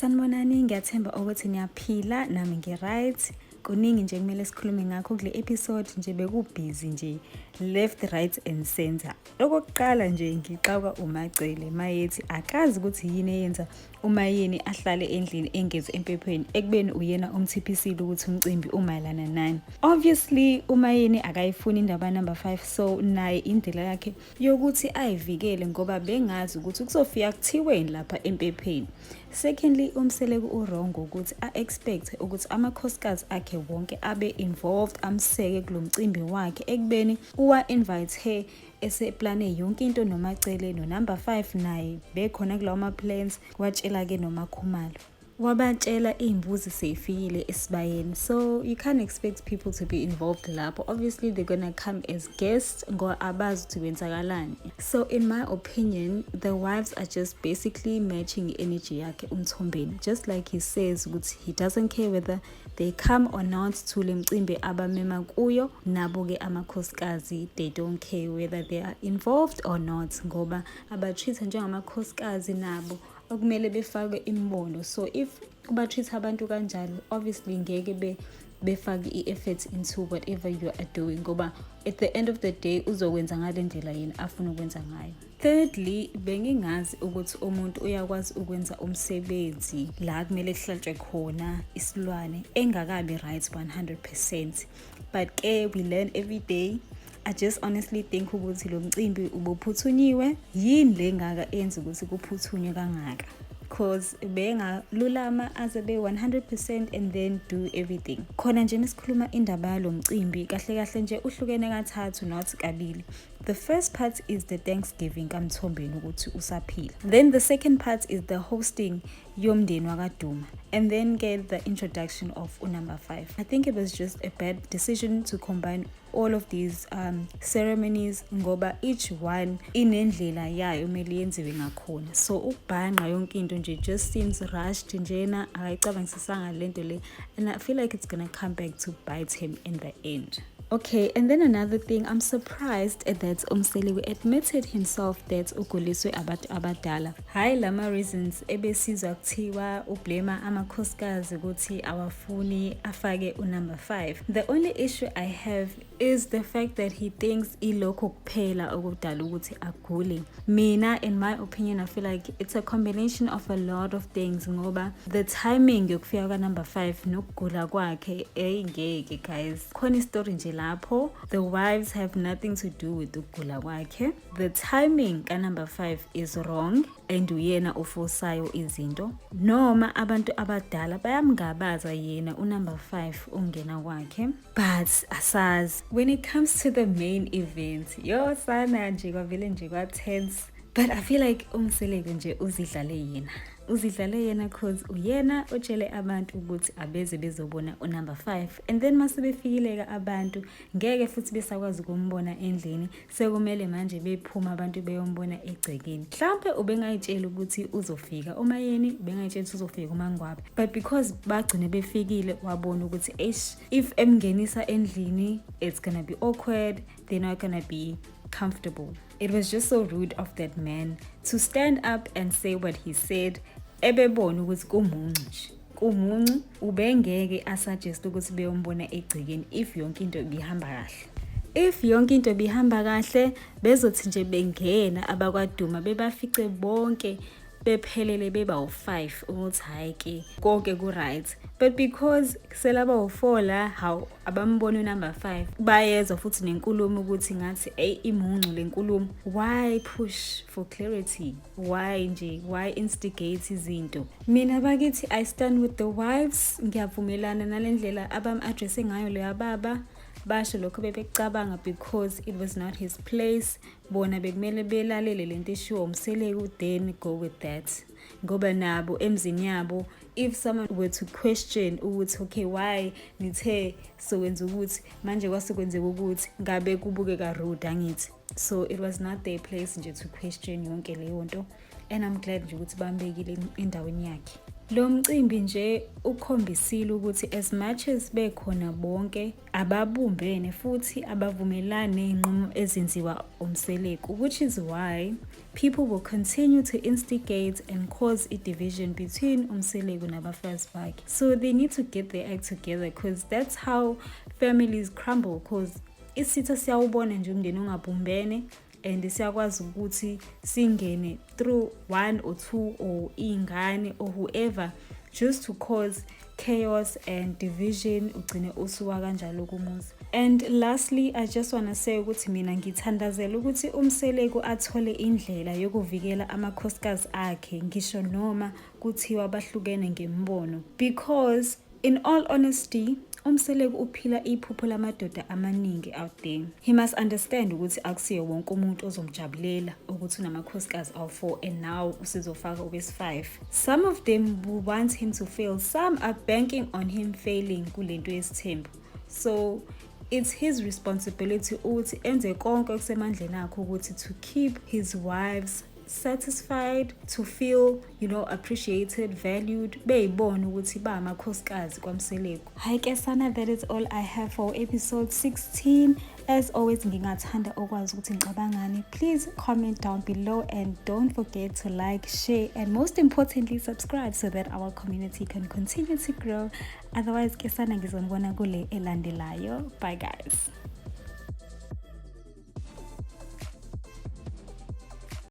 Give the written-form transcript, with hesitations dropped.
Sanibonani, ngiyathemba ukuthi niyaphila nami ngi-right. Kuningi nje kumele sikhulume ngakho kule episode nje bekubhizi nje left right and center. Okokuqala nje ngiqaka uMacele mayethi akazi ukuthi yini eyenza uMayeni ahlale endlini engezi empepheni ekubeni uyena umthiphisile ukuthi umcimbi umayelana nani. Obviously uMayeni akayifuni indaba number 5, so naye indlela yakhe yokuthi ayivikele ngoba bengazi ukuthi kuzofika kuthiweni lapha empepheni. Secondly, umseleko urongo ukuthi a-expect ukuthi amakhosikazi akhe wonke abe involved amseke kulomcimbi wakhe ekubeni uwa-invite eseplane yonke into noMacele no-number 5 naye bekhona kulawo ma-plans watshela-ke noMakhumalo. Wabatshela iy'mbuzi sey'fikile esibayeni, so you can't expect people to be involved lapho. Obviously they're gonna come as guests ngoba abazi ukuthi kwenzakalani. So in my opinion, the wives are just basically matching energy yakhe uMthombeni, just like he says ukuthi he doesn't care whether they come or not to le mcimbi abamema kuyo. Nabo-ke amakhosikazi they don't care whether they are involved or not ngoba abatreat njengamakhosikazi nabo okumele befake imbono. So if kuba-treat abantu kanjalo, obviously ngeke befake i-effort into whatever you are doing ngoba at the end of the day uzokwenza ngale ndlela yena afuna ukwenza ngayo. Thirdly, bengingazi ukuthi umuntu uyakwazi ukwenza umsebenzi la kumele kuhlatshwe khona isilwane engakabi right 100%, but we learn every day. I just honestly think ukuthi lo mcimbi ubuphuthunywe yini le ngaka enza ukuthi kuphuthunywe kangaka, because bengalulama aze be 100% and then do everything. Khona nje nisikhuluma indaba yalo mcimbi kahle kahle nje uhlukene kathathu not kabili. The first part is the Thanksgiving kaMthombeni ukuthi usaphila. Then the second part is the hosting yomndeni wakwaDuma, and then get the introduction of number 5. I think it was just a bad decision to combine all of these ceremonies ngoba each one inendlela yayo kumele yenziwe ngakhona. So ukubhanqa yonke into nje just seems rushed njena, akayicabangisisanga lento le, and I feel like it's gonna come back to bite him in the end. Okay, and then another thing, I'm surprised that Umseliwe admitted himself that uguliswe abantu abadala. Hayi lama reasons ebesizwa kuthiwa ublema amakhosikazi ukuthi awafuni afake number 5. The only issue I have is the fact that he thinks ilokho kuphela okudala ukuthi agule. Mina, in my opinion, I feel like it's a combination of a lot of things ngoba the timing yokufika ka number 5 nokugula kwakhe ngeke guys. Khona story nje lapho, the wives have nothing to do with ukugula kwakhe. The timing ka number 5 is wrong and uyena ofosayo izinto, noma abantu abadala bayamngabaza yena number 5 ungena kwakhe. But asazi, when it comes to the main event, yo sana nje kwavele nje kwa tense. But I feel like Umseleko nje uzidlale yena cause uyena otshele abantu ukuthi abeze bezobona number 5, and then mase befikileka abantu ngeke futhi besakwazi ukumbona endlini, sekumele manje bephuma abantu beyombona egcekeni. Mhlambe ubengayitshela ukuthi uzofika uMayeni, ubengayitshela ukuthi uzofika uMangwaba, but because bagcine befikile wabona ukuthi if emngenisa endlini it's gonna be awkward, they're not gonna be comfortable. It was just so rude of that man to stand up and say what he said. Ebebona ukuthi kumuncu ubengeke asuggest ukuthi beyombona egcekeni if yonke into ibihamba kahle. If yonke into ibihamba kahle bezothi nje bengena abakwaDuma bebafice bonke bephelele beba u5 ukuthi hayi ke konke ku right, but because selaba u4 la how abambona number 5 bayezwa futhi nenkulumo ukuthi ngathi imuncu lenkulumo. Why push for clarity? Why instigate izinto? Mina bakithi I stand with the wives. Ngiyavumelana nalendlela abam-addresse ngayo le baba basho lokho bebecabanga because it was not his place. Bona bekumele belalele lento eshiwo uMseleko, then go with that ngoba nabo emzini yabo if someone were to question ukuthi okay why nithe so wenza ukuthi manje kwasekwenzeka ukuthi ngabe kubuke ka rude angithi. So it was not their place nje to question yonke leyo nto, and I'm glad nje ukuthi bambekile endaweni yakhe. Lo mcimbi nje ukhombisile ukuthi as much as bekhona bonke ababumbene futhi abavumelani ney'nqumo ezenziwa umseleko, which is why people will continue to instigate and cause a division between umseleko nabafazi bakhe. So they need to get their act together, because that's how families crumble, because isitha siyawubona nje umndeni ongabumbene and siyakwazi ukuthi singene through one or two or ingane or whoever just to cause chaos and division, ugcine usuka kanjalo kumuzi. And lastly, I just want to say ukuthi mina ngithandazela ukuthi umseleko athole indlela yokuvikela amakhosikazi akhe, ngisho noma kuthiwa bahlukene ngembono, because in all honesty umseleko uphila iphupho lamadoda amaningi out there. He must understand ukuthi akusiyo wonke umuntu ozomjabulela ukuthi unamakhosikazi awu-4 and now usizofaka owesi-5. Some of them will want him to fail, some are banking on him failing kulento yesithembu. So it's his responsibility ukuthi enze konke okusemandleni akhe ukuthi to keep his wives satisfied, to feel, appreciated, valued, beyibona ukuthi ba amakhosikazi kwamseleko. Hayi ke sana, that is all I have for episode 16. As always, ngingathanda ukwazi ukuthi ngicabangani. Please comment down below and don't forget to like, share, and most importantly subscribe so that our community can continue to grow. Otherwise ke sana ngizonibona kule elandelayo. Bye guys.